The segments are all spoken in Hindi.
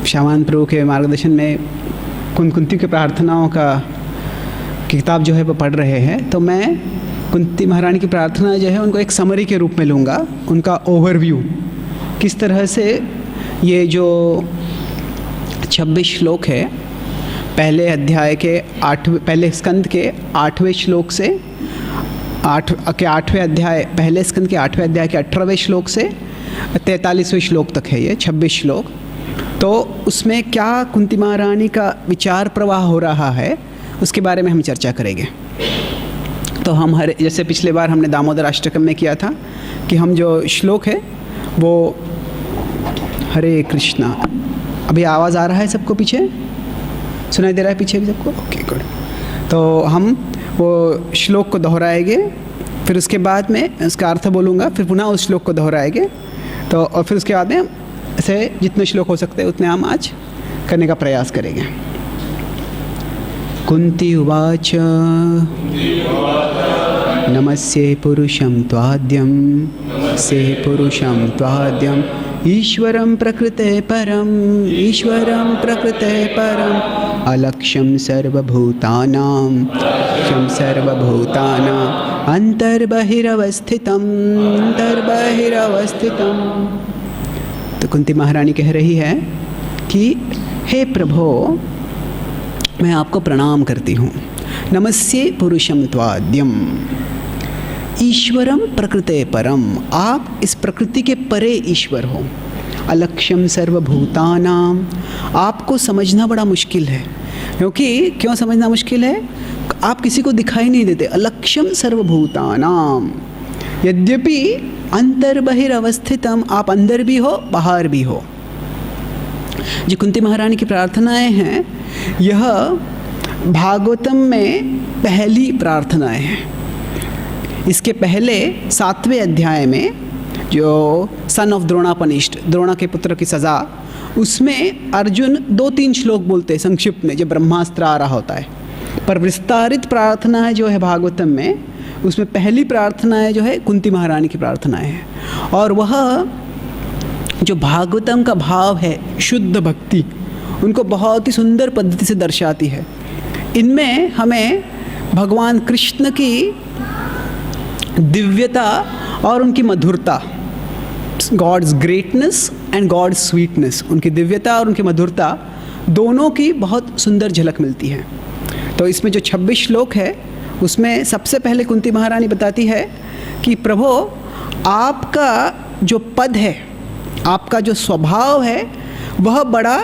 श्यामानंद प्रभु के मार्गदर्शन में कुंती की प्रार्थनाओं का किताब जो है वो पढ़ रहे हैं, तो मैं कुंती महारानी की प्रार्थना जो है उनको एक समरी के रूप में लूँगा, उनका ओवरव्यू किस तरह से ये जो 26 श्लोक है पहले अध्याय के पहले स्कंद के 8वें श्लोक से 8वें अध्याय पहले स्कंद के 8वें अध्याय के 18वें श्लोक से 43वें श्लोक तक है ये 26 श्लोक। तो उसमें क्या कुंती महारानी का विचार प्रवाह हो रहा है उसके बारे में हम चर्चा करेंगे। तो हम जैसे पिछले बार हमने दामोदर अष्टकम में किया था कि हम जो श्लोक है वो हरे कृष्णा, अभी आवाज़ आ रहा है सबको, पीछे सुनाई दे रहा है पीछे भी सबको? Okay good. तो हम वो श्लोक को दोहराएंगे, फिर उसके बाद में उसका अर्थ बोलूँगा, फिर पुनः उस श्लोक को दोहराएंगे। तो और फिर उसके बाद में ऐसे जितने श्लोक हो सकते हैं उतने हम आज करने का प्रयास करेंगे। कुंती उवाच नमस्ये पुरुषं त्वाद्यं से पुरुषं त्वाद्यम् ईश्वरं प्रकृते परम् अलक्ष्यं सर्वभूतानां अंतर्बहिरवस्थितम्। तो कुंती महारानी कह रही है कि हे प्रभो, मैं आपको प्रणाम करती हूँ। नमस्ये पुरुषं त्वाद्यम, ईश्वरम प्रकृते परम, आप इस प्रकृति के परे ईश्वर हो। अलक्ष्यम सर्वभूतानां, आपको समझना बड़ा मुश्किल है। क्यों समझना मुश्किल है? आप किसी को दिखाई नहीं देते। अलक्ष्यम सर्वभूतानां, यद्यपि अंतर्बहिरवस्थितम, आप अंदर भी हो बाहर भी हो। जो कुंती महारानी की प्रार्थनाएं हैं, यह भागवतम में पहली प्रार्थनाएं हैं। इसके पहले 7वें अध्याय में जो सन ऑफ द्रोणापनिष्ठ, द्रोणा के पुत्र की सज़ा, उसमें अर्जुन 2-3 श्लोक बोलते हैं संक्षिप्त में जब ब्रह्मास्त्र आ रहा होता है। पर विस्तारित प्रार्थनाएं जो है भागवतम में, उसमें पहली प्रार्थनाएं जो है कुंती महारानी की प्रार्थनाएं हैं। और वह जो भागवतम का भाव है, शुद्ध भक्ति, उनको बहुत ही सुंदर पद्धति से दर्शाती है। इनमें हमें भगवान कृष्ण की दिव्यता और उनकी मधुरता, God's greatness and God's sweetness, उनकी दिव्यता और उनकी मधुरता दोनों की बहुत सुंदर झलक मिलती है। तो इसमें जो 26 श्लोक है उसमें सबसे पहले कुंती महारानी बताती है कि प्रभो, आपका जो पद है, आपका जो स्वभाव है, वह बड़ा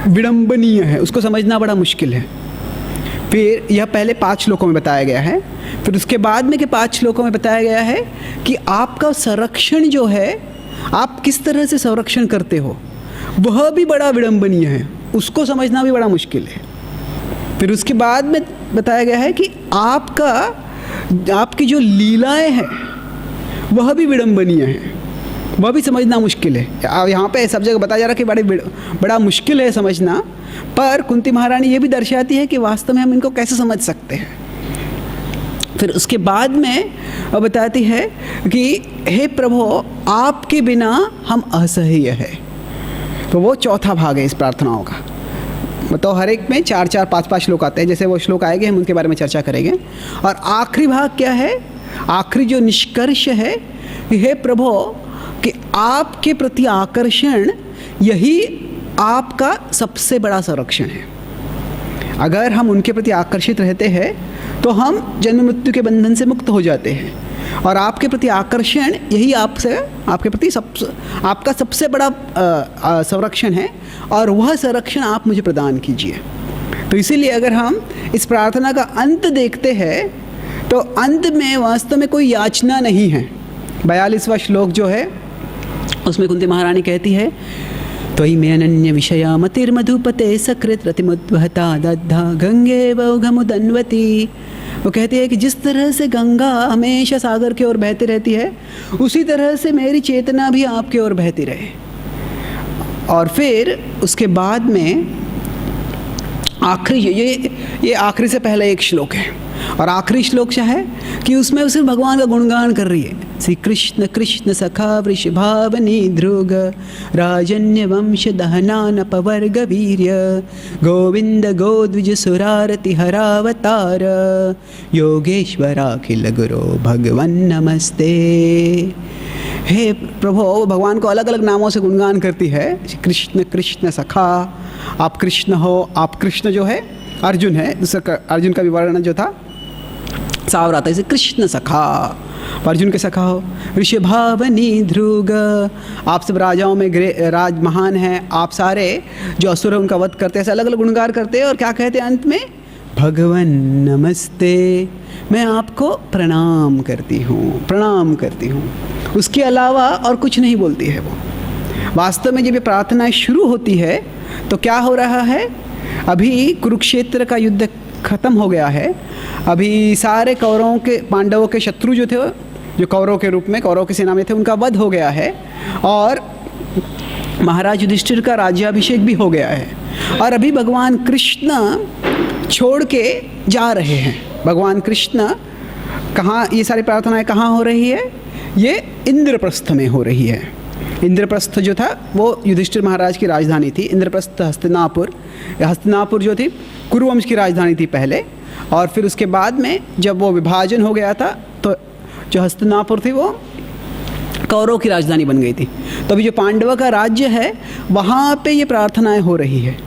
विडंबनीय है, उसको समझना बड़ा मुश्किल है। फिर यह पहले 5 श्लोकों में बताया गया है। फिर उसके बाद में के 5 श्लोकों में बताया गया है कि आपका संरक्षण जो है, आप किस तरह से संरक्षण करते हो, वह भी बड़ा विडंबनीय है, उसको समझना भी बड़ा मुश्किल है। फिर उसके बाद में बताया गया है कि आपकी जो लीलाएं हैं वह भी विडंबनीय है, वह भी समझना मुश्किल है। यहाँ पे सब जगह बताया जा रहा है कि बड़ा मुश्किल है समझना, पर कुंती महारानी ये भी दर्शाती है कि वास्तव में हम इनको कैसे समझ सकते हैं। फिर उसके बाद में बताती है कि हे प्रभु, आपके बिना हम असह्य है। तो वो चौथा भाग है इस प्रार्थनाओं का। तो हर एक में 4-4, 5-5 श्लोक आते हैं। जैसे वो श्लोक आएंगे हम उनके बारे में चर्चा करेंगे। और आखिरी भाग क्या है? आखिरी जो निष्कर्ष है, हे प्रभु, कि आपके प्रति आकर्षण यही आपका सबसे बड़ा संरक्षण है। अगर हम उनके प्रति आकर्षित रहते हैं तो हम जन्म मृत्यु के बंधन से मुक्त हो जाते हैं। और आपके प्रति आकर्षण यही आपके प्रति आपका सबसे बड़ा संरक्षण है, और वह संरक्षण आप मुझे प्रदान कीजिए। तो इसीलिए अगर हम इस प्रार्थना का अंत देखते हैं तो अंत में वास्तव में कोई याचना नहीं है। 42वां श्लोक जो है उसमें कुंती महारानी कहती है, त्वयि मे अनन्य विषया मतिर्मधुपते सकृत रतिमुद्वहता दद्धा गंगे वौघमुदन्वती। वो कहती है कि जिस तरह से गंगा हमेशा सागर की ओर बहती रहती है, उसी तरह से मेरी चेतना भी आपकी ओर बहती रहे। और फिर उसके बाद में आखिरी, ये आखिरी से पहले एक श्लोक है। और आखिरी श्लोक क्या है कि उसमें उसे भगवान का गुणगान कर रही है। श्री कृष्ण कृष्ण सखा वृषभावनी ध्रुग राजन्य वंश दहनान पवर्ग वीर्य गोविंद गोद्विज सुरारति हरावतार योगेश्वराखिल गुरो भगवन नमस्ते। हे प्रभु, भगवान को अलग अलग नामों से गुणगान करती है। कृष्ण कृष्ण सखा, आप कृष्ण हो, आप कृष्ण जो है अर्जुन है, दूसरा अर्जुन का विवरण जो था सावर आता है, इसे कृष्ण सखा, अर्जुन के सखा हो। ऋषभावनी ध्रुग, आप सब राजाओं में राज महान हैं, आप सारे जो असुर हैं उनका वध करते हैं, ऐसे अलग अलग गुणगान करते हैं। और क्या कहते हैं अंत में? भगवन नमस्ते, मैं आपको प्रणाम करती हूँ, प्रणाम करती हूँ। उसके अलावा और कुछ नहीं बोलती है वो। वास्तव में जब ये प्रार्थना शुरू होती है तो क्या हो रहा है? अभी कुरुक्षेत्र का युद्ध खत्म हो गया है। अभी सारे कौरवों के, पांडवों के शत्रु जो थे, जो कौरव के रूप में कौरव की सेना में थे, उनका वध हो गया है और महाराज युधिष्ठिर का राज्याभिषेक भी हो गया है। और अभी भगवान कृष्ण छोड़ के जा रहे हैं। भगवान कृष्ण कहाँ, ये सारी प्रार्थनाएं कहाँ हो रही है? ये इंद्रप्रस्थ में हो रही है। इंद्रप्रस्थ जो था वो युधिष्ठिर महाराज की राजधानी थी। इंद्रप्रस्थ हस्तिनापुर, हस्तिनापुर जो थी कुरुवंश की राजधानी थी पहले, और फिर उसके बाद में जब वो विभाजन हो गया था तो जो हस्तिनापुर थी वो कौरव की राजधानी बन गई थी। तो अभी जो पांडवों का राज्य है वहाँ पे ये प्रार्थनाएं हो रही है।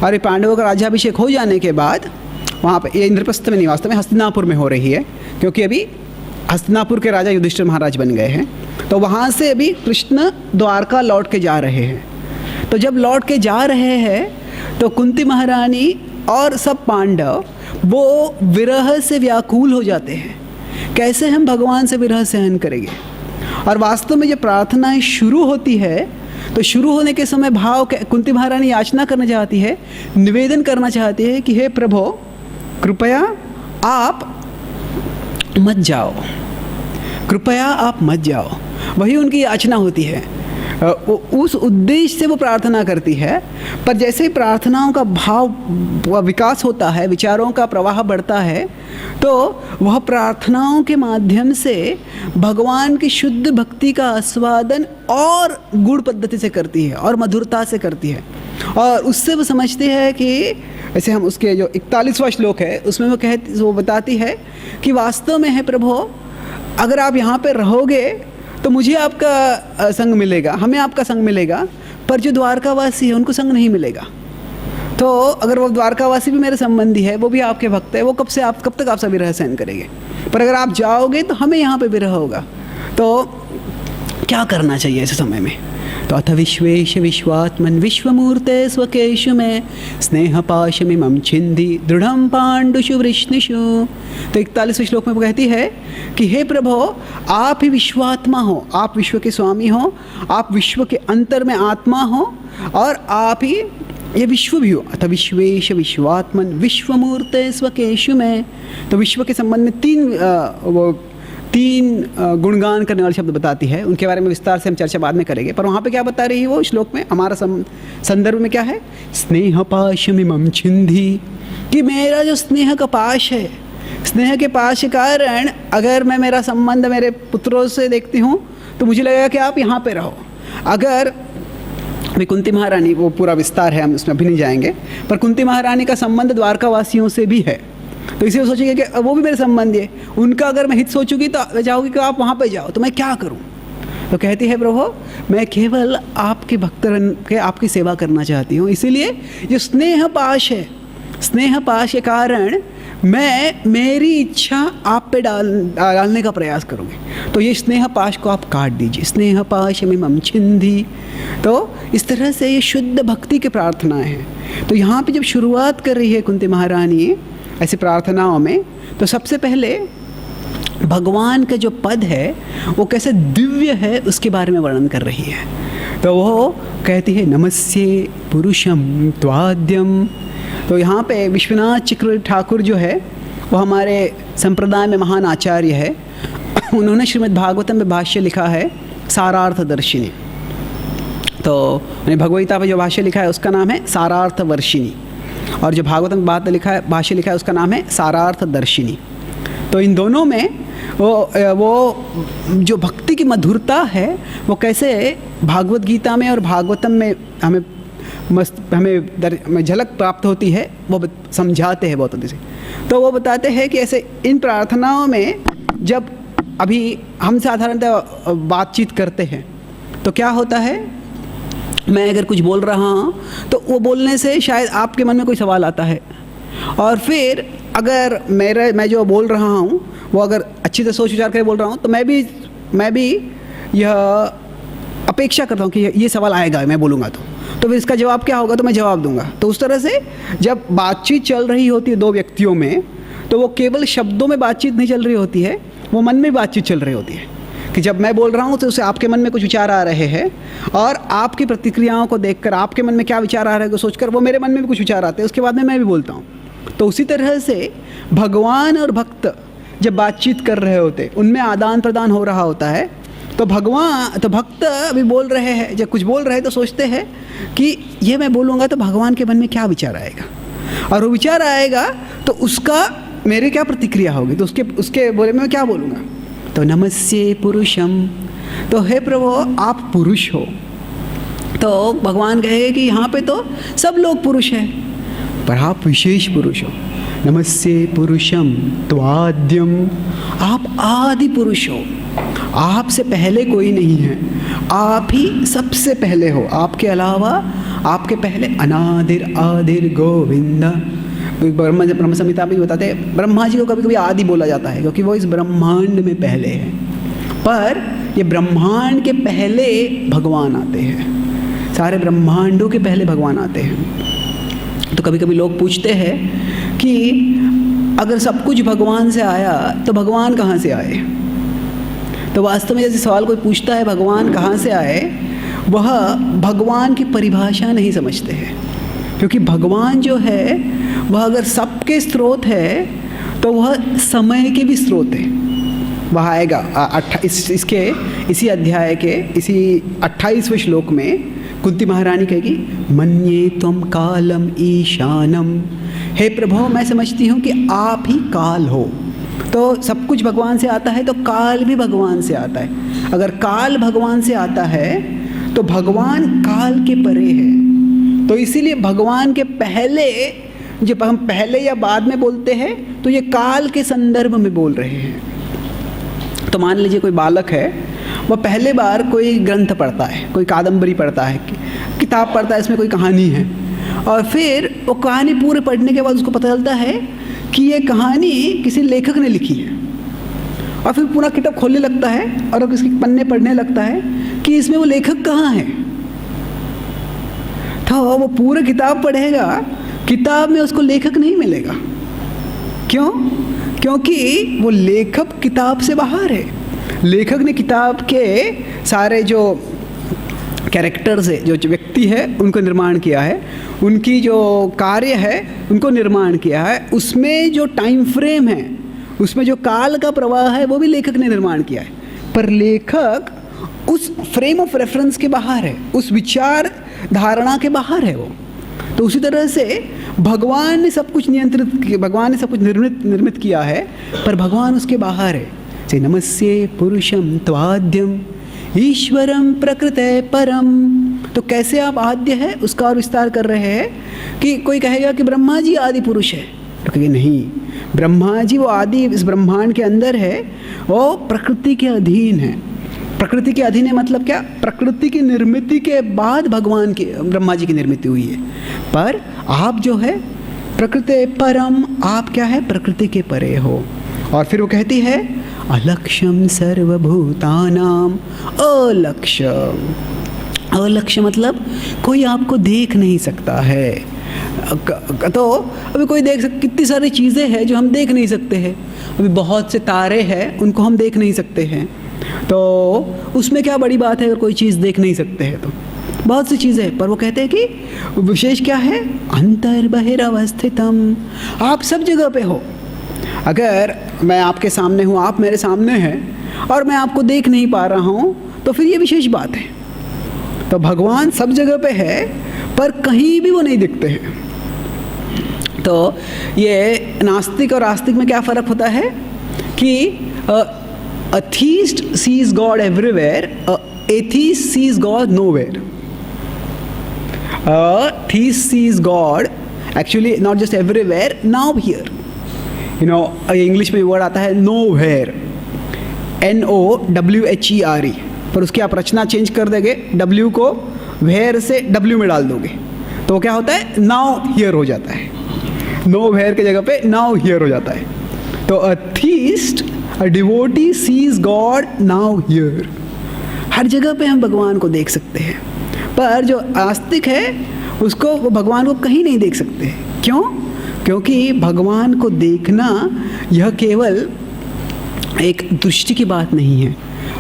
और ये पांडवों का राज्याभिषेक हो जाने के बाद वहाँ पे, ये इंद्रप्रस्थ में नहीं, वास्तव में हस्तिनापुर में हो रही है, क्योंकि अभी हस्तिनापुर के राजा युधिष्ठिर महाराज बन गए हैं। तो वहाँ से अभी कृष्ण द्वारका लौट के जा रहे हैं। तो जब लौट के जा रहे हैं तो कुंती महारानी और सब पांडव वो विरह से व्याकुल हो जाते हैं। कैसे हम भगवान से विरह सहन करेंगे? और वास्तव में जब प्रार्थनाएं शुरू होती है तो शुरू होने के समय भाव कुंती महारानी याचना करना चाहती है, निवेदन करना चाहती है कि हे प्रभु, कृपया आप मत जाओ, कृपया आप मत जाओ। वही उनकी याचना होती है। उस उद्देश्य से वो प्रार्थना करती है। पर जैसे ही प्रार्थनाओं का भाव विकास होता है, विचारों का प्रवाह बढ़ता है, तो वह प्रार्थनाओं के माध्यम से भगवान की शुद्ध भक्ति का आस्वादन और गुण पद्धति से करती है और मधुरता से करती है। और उससे वो समझती है कि ऐसे हम उसके जो 41वां श्लोक है उसमें वो बताती है कि वास्तव में है प्रभु, अगर आप यहाँ पे रहोगे तो मुझे आपका संग मिलेगा, हमें आपका संग मिलेगा, पर जो द्वारकावासी है उनको संग नहीं मिलेगा। तो अगर वो द्वारकावासी भी मेरे संबंधी है, वो भी आपके भक्त है, वो कब तक आपसे विरह सहन करेंगे? पर अगर आप जाओगे तो हमें यहाँ पे विरह होगा। तो क्या करना चाहिए ऐसे समय में? तो अथ विश्वेश विश्वात्मन विश्वमूर्ते स्वकेशु में स्नेह पाशमिमं छिंदी दृढ़ं पांडुषु वृष्णिषु। तो 41वें श्लोक में वो कहती है कि हे प्रभु, आप ही विश्वात्मा हो, आप विश्व के स्वामी हो, आप विश्व के अंतर में आत्मा हो, और आप ही ये विश्व भी हो। अथ विश्वेश विश्वात्मन विश्वमूर्ते स्वकेशु में। तो विश्व के संबंध में तीन गुणगान करने वाले शब्द बताती है। उनके बारे में विस्तार से हम चर्चा बाद में करेंगे। पर वहाँ पे क्या बता रही है वो श्लोक में? हमारा संदर्भ में क्या है? स्नेह पाशमिमं छिंदी, कि मेरा जो स्नेह का पाश है, स्नेह के पाश के कारण अगर मैं मेरा संबंध मेरे पुत्रों से देखती हूँ तो मुझे लगेगा कि आप यहाँ पे रहो। अगर कुंती महारानी, वो पूरा विस्तार है, हम उसमें अभी नहीं जाएंगे, पर कुंती महारानी का संबंध द्वारकावासियों से भी है, तो इसे सोचेंगे कि वो भी मेरे संबंधी है, उनका अगर मैं हित सोचूंगी तो चाहूँगी कि आप वहाँ पे जाओ, तो मैं क्या करूँ? तो कहती है प्रभु, मैं केवल आपके भक्त के आपकी सेवा करना चाहती हूँ। इसीलिए जो स्नेह पाश है, स्नेह पाश के कारण मैं मेरी इच्छा आप पे डालने का प्रयास करूँगी। तो ये स्नेह पाश को आप काट दीजिए। स्नेह पाश में मम छिंदी। तो इस तरह से ये शुद्ध भक्ति की प्रार्थनाएं हैं। तो यहाँ पे जब शुरुआत कर रही है कुंती महारानी ऐसी प्रार्थनाओं में, तो सबसे पहले भगवान का जो पद है वो कैसे दिव्य है उसके बारे में वर्णन कर रही है। तो वो कहती है नमस्ये पुरुषम त्वाद्यम। तो यहाँ पे विश्वनाथ चक्रवर्ती ठाकुर जो है वो हमारे संप्रदाय में महान आचार्य है। उन्होंने श्रीमद् भागवतम में भाष्य लिखा है सारार्थदर्शिनी। तो भगवद्गीता पे जो भाष्य लिखा है उसका नाम है सारार्थवर्षिणी, और जो भागवतम में भाष्य लिखा है उसका नाम है सारार्थदर्शिनी। तो इन दोनों में वो जो भक्ति की मधुरता है वो कैसे भागवत गीता में और भागवतम में हमें झलक प्राप्त होती है, वो समझाते हैं बहुत अच्छे से। तो वो बताते हैं कि ऐसे इन प्रार्थनाओं में जब अभी हम साधारणतः बातचीत करते हैं तो क्या होता है, मैं अगर कुछ बोल रहा हूँ तो वो बोलने से शायद आपके मन में कोई सवाल आता है, और फिर अगर मैं जो बोल रहा हूँ वो अगर अच्छी तरह सोच विचार करके बोल रहा हूँ तो मैं भी यह अपेक्षा करता हूँ कि ये सवाल आएगा, मैं बोलूँगा तो फिर इसका जवाब क्या होगा, तो मैं जवाब दूंगा। तो उस तरह से जब बातचीत चल रही होती है दो व्यक्तियों में, तो वो केवल शब्दों में बातचीत नहीं चल रही होती है, वो मन में बातचीत चल रही होती है कि जब मैं बोल रहा हूँ तो उससे आपके मन में कुछ विचार आ रहे हैं, और आपकी प्रतिक्रियाओं को देखकर आपके मन में क्या विचार आ रहे हैं सोचकर वो मेरे मन में भी कुछ विचार आते हैं, उसके बाद में मैं भी बोलता हूँ। तो उसी तरह से भगवान और भक्त जब बातचीत कर रहे होते, उनमें आदान प्रदान हो रहा होता है। तो भक्त अभी बोल रहे हैं, जब कुछ बोल रहे हैं तो सोचते हैं कि ये मैं बोलूँगा तो भगवान के मन में क्या विचार आएगा, और वो विचार आएगा तो उसका मेरे क्या प्रतिक्रिया होगी, तो उसके बोले में मैं क्या बोलूँगा। तो नमस्ये पुरुषम, तो हे प्रभु आप पुरुष हो। तो भगवान कहेंगे कि यहाँ पे तो सब लोग पुरुष हैं पर आप विशेष पुरुष हो। नमस्ये पुरुषम त्वाद्यम, आप आदि पुरुष हो, आपसे पहले कोई नहीं है, आप ही सबसे पहले हो, आपके अलावा आपके पहले अनादिर आदिर गोविंद। ब्रह्म संहिता भी बताते हैं ब्रह्मा जी को कभी कभी आदि बोला जाता है क्योंकि वो इस ब्रह्मांड में पहले है, पर ये ब्रह्मांड के पहले भगवान आते हैं, सारे ब्रह्मांडों के पहले भगवान आते हैं। तो कभी कभी लोग पूछते हैं कि अगर सब कुछ भगवान से आया तो भगवान कहाँ से आए। तो वास्तव में जैसे सवाल कोई पूछता है भगवान कहाँ से आए, वह भगवान की परिभाषा नहीं समझते हैं, क्योंकि भगवान जो है वह अगर सबके स्रोत है तो वह समय के भी स्रोत है। वह आएगा इसी अध्याय के इसी 28वें श्लोक में कुंती महारानी कहेगी मन्ये त्वं कालम ईशानम, हे प्रभु मैं समझती हूँ कि आप ही काल हो। तो सब कुछ भगवान से आता है तो काल भी भगवान से आता है। अगर काल भगवान से आता है तो भगवान काल के परे है। तो इसीलिए भगवान के पहले, जब हम पहले या बाद में बोलते हैं तो ये काल के संदर्भ में बोल रहे हैं। तो मान लीजिए कोई बालक है, वह पहले बार कोई ग्रंथ पढ़ता है, कोई कादंबरी पढ़ता है, किताब पढ़ता है, इसमें कोई कहानी है, और फिर वो कहानी पूरे पढ़ने के बाद उसको पता चलता है कि ये कहानी किसी लेखक ने लिखी है, और फिर पूरा किताब खोलने लगता है और किसी पन्ने पढ़ने लगता है कि इसमें वो लेखक कहाँ है। तो वो पूरे किताब पढ़ेगा, किताब में उसको लेखक नहीं मिलेगा। क्यों? क्योंकि वो लेखक किताब से बाहर है। लेखक ने किताब के सारे जो कैरेक्टर्स है, जो व्यक्ति है, उनको निर्माण किया है, उनकी जो कार्य है उनको निर्माण किया है, उसमें जो टाइम फ्रेम है, उसमें जो काल का प्रवाह है वो भी लेखक ने निर्माण किया है। पर लेखक उस फ्रेम ऑफ रेफरेंस के बाहर है, उस विचार धारणा के बाहर है वो। तो उसी तरह से भगवान ने सब कुछ भगवान ने सब कुछ निर्मित किया है, पर भगवान उसके बाहर है। से नमस्ये पुरुषम त्वाद्यम ईश्वरम प्रकृते परम। तो कैसे आप आद्य है उसका और विस्तार कर रहे हैं कि कोई कहेगा कि ब्रह्मा जी आदि पुरुष है, तो कहेंगे नहीं, ब्रह्मा जी वो आदि इस ब्रह्मांड के अंदर है, वो प्रकृति के अधीन है। प्रकृति के अधीन है मतलब क्या? प्रकृति की निर्मिति के बाद भगवान की, ब्रह्मा जी की निर्मिति हुई है। पर आप जो है प्रकृति परम, आप क्या है? प्रकृति के परे हो। और फिर वो कहती है अलक्ष्यम सर्वभूतानाम अलक्ष्य। अलक्ष्य मतलब कोई आपको देख नहीं सकता है। तो अभी कोई कितनी सारी चीज़ें हैं जो हम देख नहीं सकते हैं। अभी बहुत से तारे हैं, उनको हम देख नहीं सकते हैं, तो उसमें क्या बड़ी बात है अगर कोई चीज़ देख नहीं सकते हैं। तो बहुत सी चीज़ें हैं, पर वो कहते हैं कि विशेष क्या है? अंतर बहिरवस्थितम, आप सब जगह पे हो। अगर मैं आपके सामने हूँ, आप मेरे सामने हैं और मैं आपको देख नहीं पा रहा हूँ, तो फिर ये विशेष बात है। तो भगवान सब जगह पे है पर कहीं भी वो नहीं दिखते हैं। तो ये नास्तिक और आस्तिक में क्या फ़र्क होता है कि a theist sees God everywhere, a atheist sees God nowhere. A theist sees God actually not just everywhere, now here. You know, English में वर्ड आता है nowhere, NOWHERE, पर उसकी आप रचना चेंज कर देंगे, W को where से W में डाल दोगे तो क्या होता है, नाउ हियर हो जाता है. नो वेयर की जगह पे नाउ हियर हो जाता है. तो a theist, a devotee sees God now here. हर जगह पे हम भगवान को देख सकते हैं, पर जो आस्तिक है उसको, वो भगवान को कहीं नहीं देख सकते. क्यों? क्योंकि भगवान को देखना यह केवल एक दृष्टि की बात नहीं है,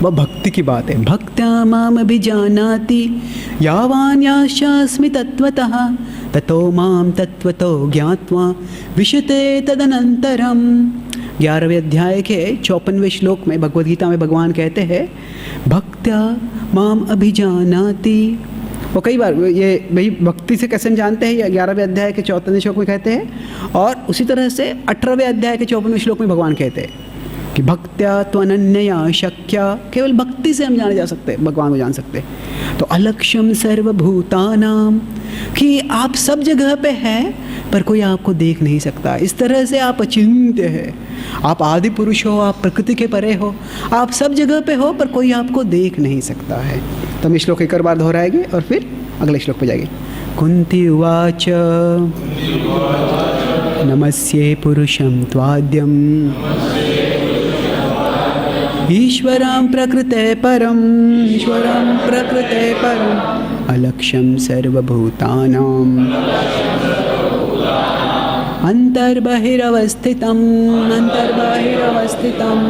वह भक्ति की बात है. भक्त्या माम अभिजानाति यावान्यास्मि तत्वतः ततो माम तत्वतो ज्ञात्वा विशते तदनंतरम. 11वें अध्याय के 54वें श्लोक में भगवद गीता में भगवान कहते हैं भक्त्या माम अभिजानाति. वो कई बार ये भाई भक्ति से कैसे जानते हैं, 11वें अध्याय के 54वें श्लोक में कहते हैं, और उसी तरह से 18वें अध्याय के 54वें श्लोक में भगवान कहते हैं कि भक्त्या त्वनन्यया शक्या, केवल भक्ति से हम जाने जा सकते हैं, भगवान को जान सकते हैं. तो अलक्ष्यम सर्वभूतानाम, कि आप सब जगह पे हैं पर कोई आपको देख नहीं सकता. इस तरह से आप अचिंत्य है, आप आदि पुरुष हो, आप प्रकृति के परे हो, आप सब जगह पे हो पर कोई आपको देख नहीं सकता है. तो हम इस श्लोक एक और बार दोहराएंगे और फिर अगले श्लोक पे जाएंगे. कुंती उवाच नमस्ये पुरुषं त्वाद्यम् ईश्वरं प्रकृते परम, ईश्वरं प्रकृते परम अलक्ष्यं सर्वभूतानां अंतर्बहिरवस्थितम्, अंतर्बहिरवस्थितम्.